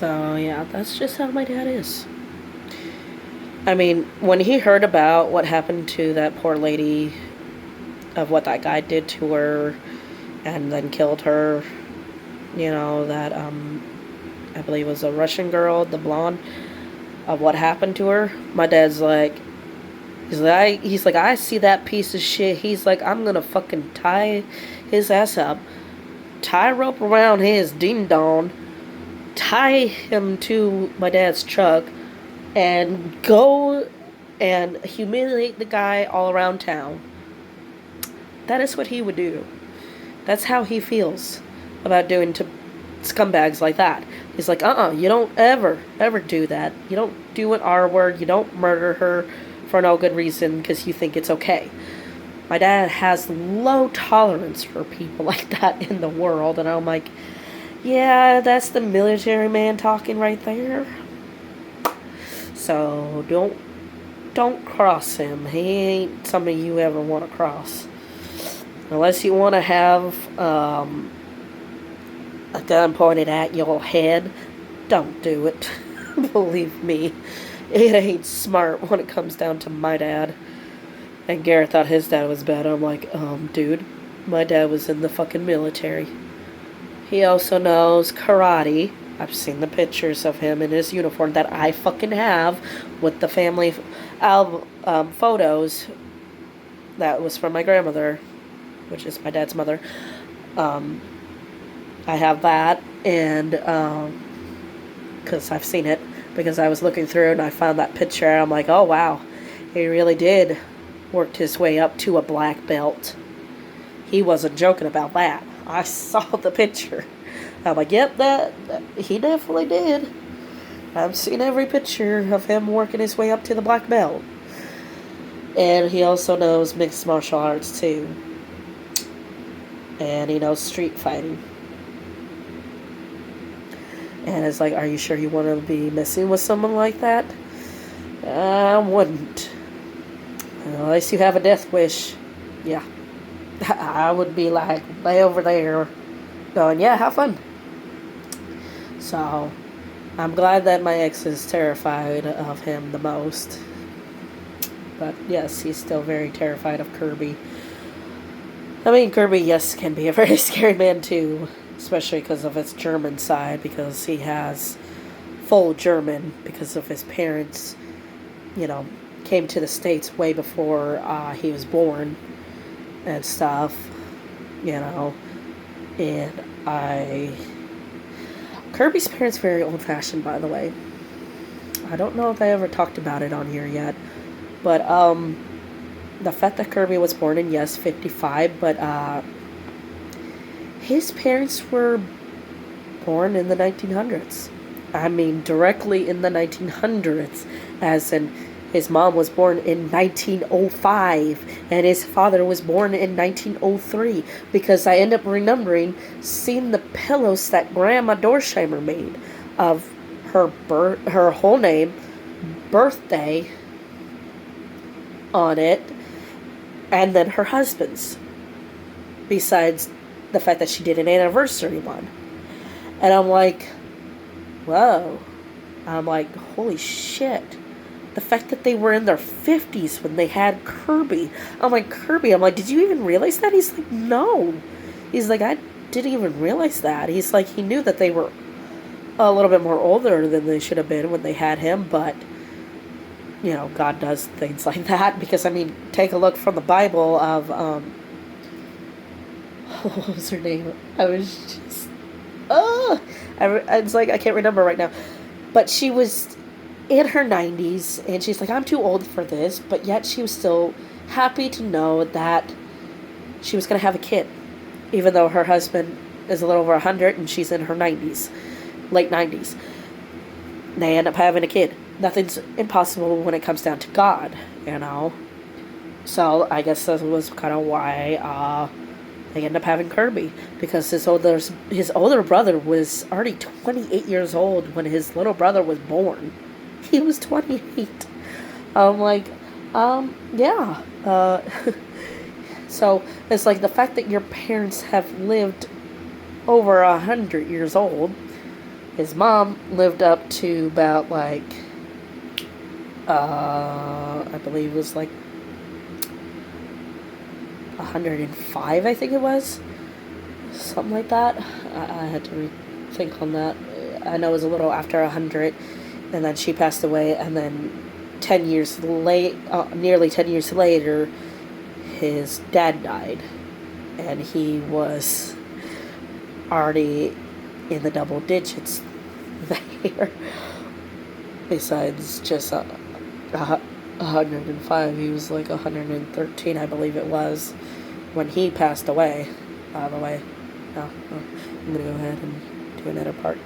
So, yeah, that's just how my dad is. I mean, when he heard about what happened to that poor lady, of what that guy did to her and then killed her, that, I believe was a Russian girl, the blonde, of what happened to her, my dad's like, he's like, I see that piece of shit. He's like, I'm gonna fucking tie his ass up, tie a rope around his ding dong, tie him to my dad's truck, and go and humiliate the guy all around town. That is what he would do. That's how he feels about doing to scumbags like that. He's like, you don't ever do that. You don't do an R word. You don't murder her for no good reason because you think it's okay. My dad has low tolerance for people like that in the world, and I'm like, yeah, that's the military man talking right there. So don't cross him. He ain't somebody you ever want to cross. Unless you want to have a gun pointed at your head, don't do it. Believe me, it ain't smart when it comes down to my dad. And Garrett thought his dad was bad. I'm like, dude, my dad was in the fucking military. He also knows karate. I've seen the pictures of him in his uniform that I fucking have with the family album photos. That was from my grandmother, which is my dad's mother. I have that, and because I've seen it, because I was looking through and I found that picture, and I'm like, oh wow, he really did work his way up to a black belt. He wasn't joking about that. I saw the picture. I'm like, yep, that he definitely did. I've seen every picture of him working his way up to the black belt. And he also knows mixed martial arts too. And he knows street fighting. And it's like, are you sure you want to be messing with someone like that? I wouldn't. Unless you have a death wish. Yeah. I would be like, way over there, going, yeah, have fun. So, I'm glad that my ex is terrified of him the most. But yes, he's still very terrified of Kirby. I mean, Kirby, yes, can be a very scary man too. Especially because of his German side, because he has full German, because of his parents, came to the States way before he was born and stuff, and Kirby's parents are very old-fashioned, by the way. I don't know if I ever talked about it on here yet, but the fact that Kirby was born in, yes, 55, but his parents were born in the 1900s. I mean, directly in the 1900s, as in his mom was born in 1905, and his father was born in 1903, because I end up remembering seeing the pillows that Grandma Dorsheimer made of her whole name, birthday on it, and then her husband's, besides the fact that she did an anniversary one. And I'm like, whoa. I'm like, holy shit. The fact that they were in their 50s when they had Kirby. I'm like, Kirby, did you even realize that? He's like, no. He's like, I didn't even realize that. He's like, he knew that they were a little bit more older than they should have been when they had him, but, God does things like that. Because, take a look from the Bible of, what was her name? I was just, it's like, I can't remember right now. But she was in her 90s, and she's like, I'm too old for this, but yet she was still happy to know that she was going to have a kid, even though her husband is a little over 100, and she's in her 90s, late 90s. They end up having a kid. Nothing's impossible when it comes down to God, So, I guess that was kind of why, they end up having Kirby, because his older brother was already 28 years old when his little brother was born. He was 28. I'm like, yeah. So, it's like the fact that your parents have lived over 100 years old, His mom lived up to about like, I believe it was like 105, I think it was. Something like that. I had to think on that. I know it was a little after 100, and then she passed away, and then 10 years late, nearly 10 years later, his dad died, and he was already in the double digits there. Besides just 105, he was like 113, I believe it was, when he passed away. By the way, no, I'm gonna go ahead and do another part.